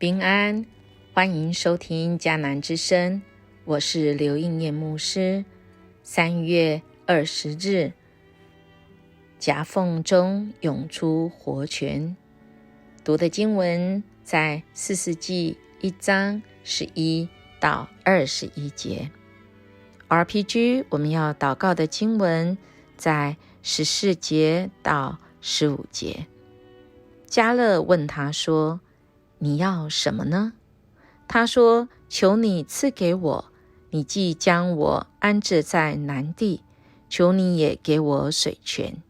平安，欢迎收听迦南之声，我是刘应念牧师。3月20日，夹缝中涌出活泉。读的经文在士师记1章11到21节。RPG 我们要祷告的经文在14节到15节。迦勒问他说：你要什么呢？他说：求你赐给我，你既将我安置在南地，求你也给我水泉。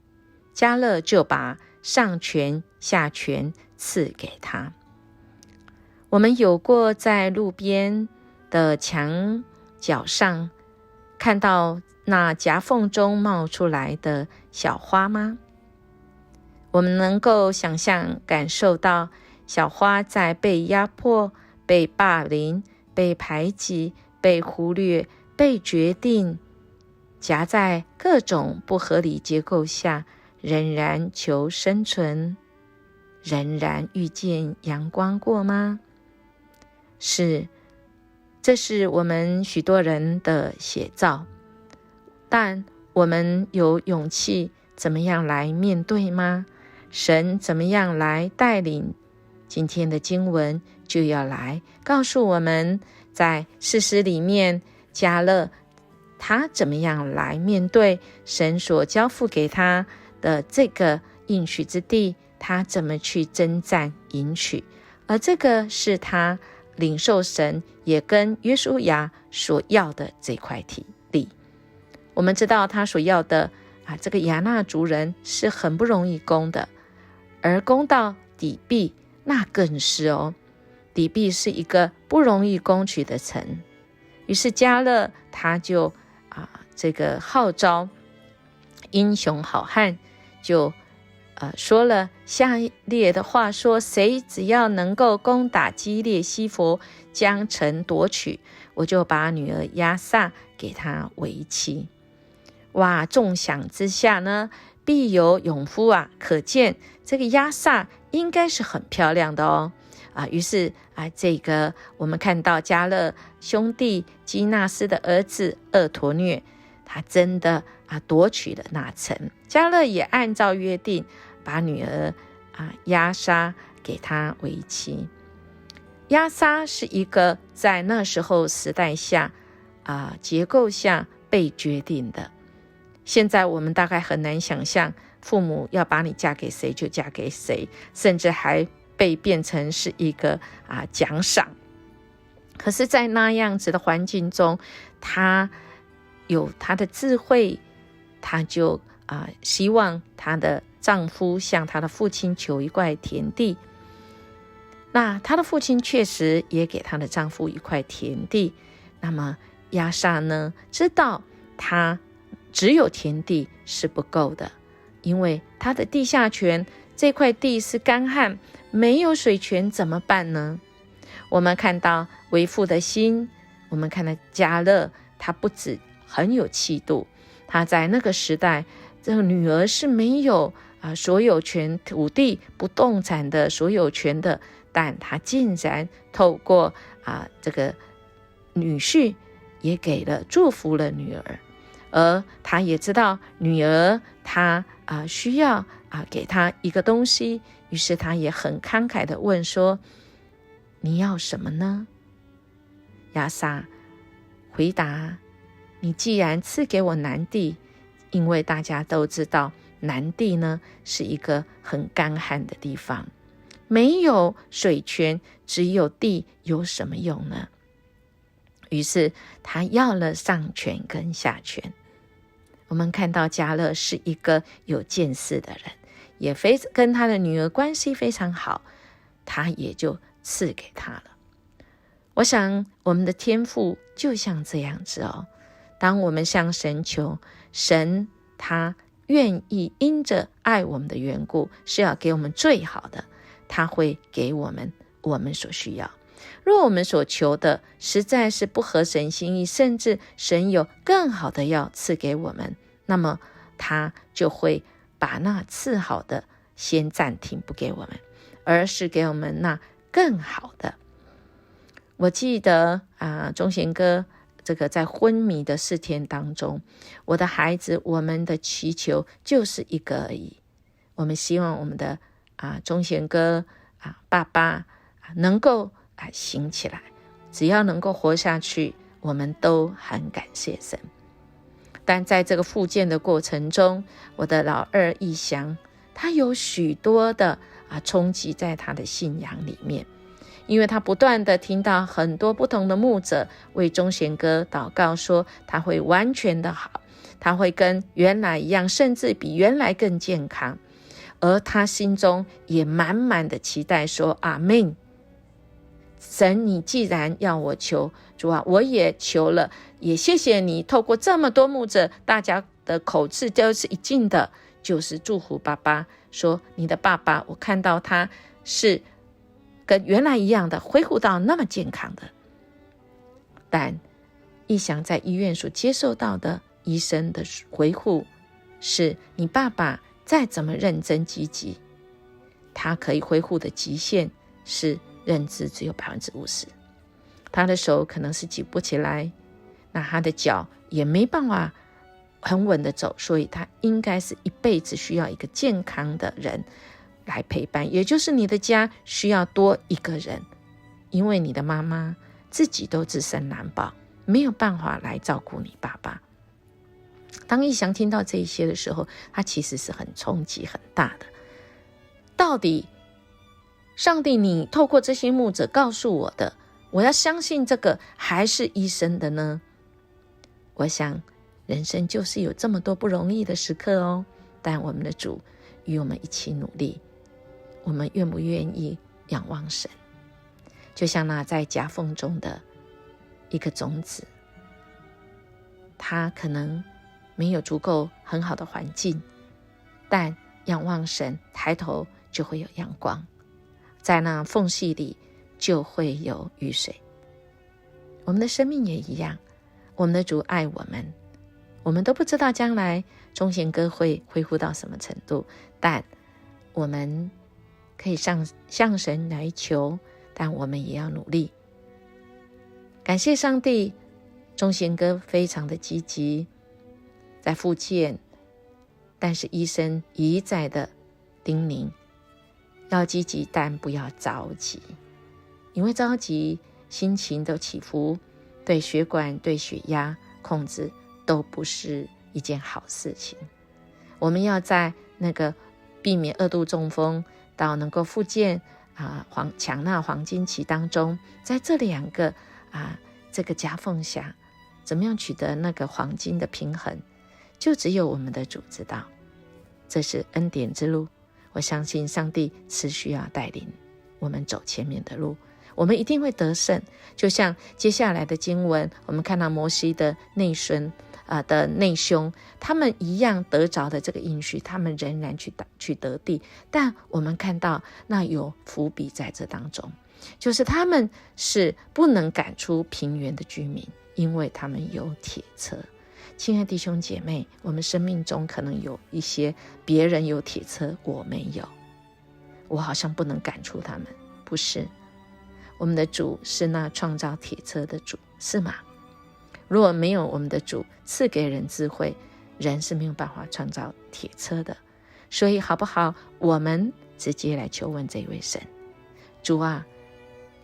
迦勒就把上泉下泉赐给他。我们有过在路边的墙角上看到那夹缝中冒出来的小花吗？我们能够想象感受到小花在被压迫、被霸凌、被排挤、被忽略、被决定，夹在各种不合理结构下，仍然求生存，仍然遇见阳光过吗？是，这是我们许多人的写照，但我们有勇气怎么样来面对吗？神怎么样来带领？今天的经文就要来告诉我们，在士师里面，迦勒他怎么样来面对神所交付给他的这个应许之地，他怎么去征战迎取，而这个是他领受神也跟约书亚所要的这块地。我们知道他所要的这个亚衲族人是很不容易攻的，而攻到底壁那更是哦，底壁是一个不容易攻取的城。于是迦勒他就这个号召英雄好汉，就说了下列的话，说谁只要能够攻打基列西弗，将城夺取，我就把女儿押撒给他为妻。哇，众想之下呢，必有勇夫啊！可见这个押撒应该是很漂亮的哦。于是这个我们看到迦勒兄弟基纳斯的儿子俄陀聶，他真的夺取了那城。迦勒也按照约定，把女儿押撒给他为妻。押撒是一个在那时候时代下结构下被决定的。现在我们大概很难想象父母要把你嫁给谁就嫁给谁，甚至还被变成是一个奖赏。可是在那样子的环境中，她有她的智慧，她就希望她的丈夫向她的父亲求一块田地。那她的父亲确实也给她的丈夫一块田地。那么押撒呢，知道她只有田地是不够的，因为他的地下泉这块地是干旱，没有水泉怎么办呢？我们看到为父的心，我们看到迦勒，他不止很有气度，他在那个时代，这个女儿是没有所有权土地不动产的所有权的，但他竟然透过这个女婿也给了祝福了女儿。而他也知道女儿他需要给他一个东西，于是他也很慷慨地问说：你要什么呢？押撒回答：你既然赐给我南地，因为大家都知道南地呢是一个很干旱的地方，没有水泉，只有地，有什么用呢？于是他要了上泉跟下泉。我们看到迦勒是一个有见识的人，也跟他的女儿关系非常好，他也就赐给他了。我想我们的天父就像这样子哦，当我们向神求，神他愿意因着爱我们的缘故，是要给我们最好的，他会给我们所需要。若我们所求的实在是不合神心意，甚至神有更好的要赐给我们，那么他就会把那次好的先暂停不给我们，而是给我们那更好的。我记得忠贤哥这个在昏迷的4天当中，我的孩子，我们的祈求就是一个而已，我们希望我们的忠贤哥爸爸能够醒起来，只要能够活下去，我们都很感谢神。但在这个复健的过程中，我的老二义祥，他有许多的冲击在他的信仰里面，因为他不断的听到很多不同的牧者为忠贤哥祷告，说他会完全的好，他会跟原来一样，甚至比原来更健康，而他心中也满满的期待说阿们，神你既然要我求，主啊，我也求了，也谢谢你透过这么多牧者，大家的口字都是一致的，就是祝福爸爸，说你的爸爸我看到他是跟原来一样的恢复到那么健康的。但义祥在医院所接受到的医生的回复是，你爸爸再怎么认真积极，他可以恢复的极限是认知只有 50%， 他的手可能是举不起来，那他的脚也没办法很稳的走，所以他应该是一辈子需要一个健康的人来陪伴，也就是你的家需要多一个人，因为你的妈妈自己都自身难保，没有办法来照顾你爸爸。当义祥听到这一些的时候，他其实是很冲击很大的。到底上帝你透过这些牧者告诉我的，我要相信这个还是医生的呢？我想人生就是有这么多不容易的时刻哦，但我们的主与我们一起努力，我们愿不愿意仰望神？就像那在夹缝中的一个种子，它可能没有足够很好的环境，但仰望神，抬头就会有阳光，在那缝隙里就会有雨水。我们的生命也一样，我们的主爱我们，我们都不知道将来忠贤哥会恢复到什么程度，但我们可以向神来求，但我们也要努力。感谢上帝，忠贤哥非常的积极，在复健，但是医生一再的叮咛，要积极但不要着急，因为着急心情的起伏，对血管对血压控制都不是一件好事情。我们要在那个避免2度中风到能够复健强纳黄金期当中，在这2个这个夹缝下，怎么样取得那个黄金的平衡，就只有我们的主知道。这是恩典之路，我相信上帝持续要带领我们走前面的路，我们一定会得胜。就像接下来的经文，我们看到摩西的内孙的内兄，他们一样得着的这个应许，他们仍然去得地，但我们看到那有伏笔在这当中，就是他们是不能赶出平原的居民，因为他们有铁车。亲爱弟兄姐妹，我们生命中可能有一些别人有铁车，我没有，我好像不能赶出他们，不是，我们的主是那创造铁车的主，是吗？如果没有我们的主赐给人智慧，人是没有办法创造铁车的。所以好不好，我们直接来求问这位神，主啊，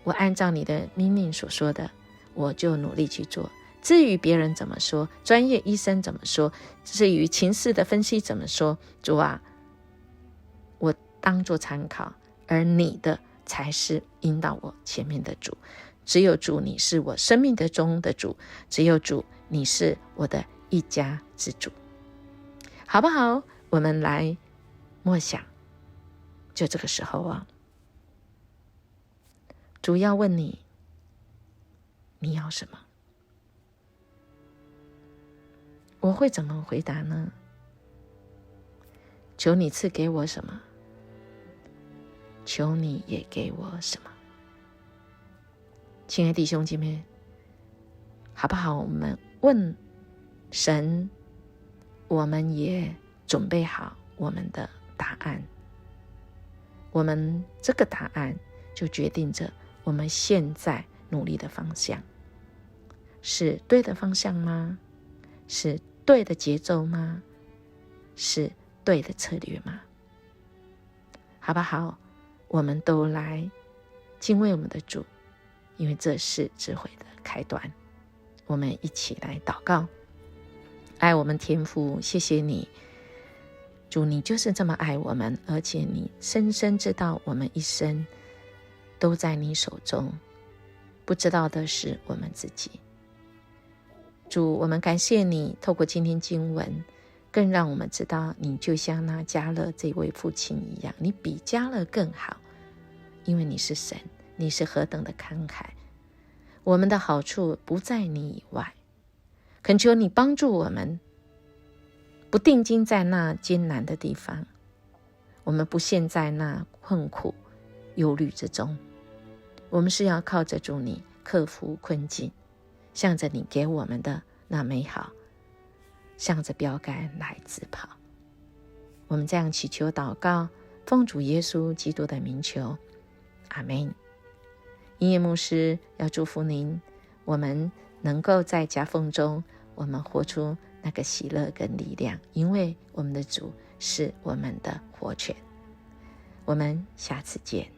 我按照你的命令所说的，我就努力去做。至于别人怎么说，专业医生怎么说，至于情势的分析怎么说，主啊，我当作参考，而你的才是引导我前面的主。只有主，你是我生命的中的主，只有主，你是我的一家之主，好不好？我们来默想，就这个时候主要问你，你要什么？我会怎么回答呢？求你赐给我什么？求你也给我什么？亲爱的弟兄姐妹，好不好？我们问神，我们也准备好我们的答案。我们这个答案就决定着我们现在努力的方向。是对的方向吗？是对的节奏吗？是对的策略吗？好不好？我们都来敬畏我们的主，因为这是智慧的开端。我们一起来祷告。爱我们天父，谢谢你，主，你就是这么爱我们，而且你深深知道我们一生都在你手中，不知道的是我们自己。主，我们感谢你透过今天经文，更让我们知道你就像那迦勒这位父亲一样，你比迦勒更好，因为你是神，你是何等的慷慨。我们的好处不在你以外，恳求你帮助我们，不定睛在那艰难的地方，我们不陷在那困苦忧虑之中，我们是要靠着主你克服困境，向着你给我们的那美好，向着标杆来自跑。我们这样祈求祷告，奉主耶稣基督的名求，阿们。音乐牧师要祝福您，我们能够在夹缝中，我们活出那个喜乐跟力量，因为我们的主是我们的活泉。我们下次见。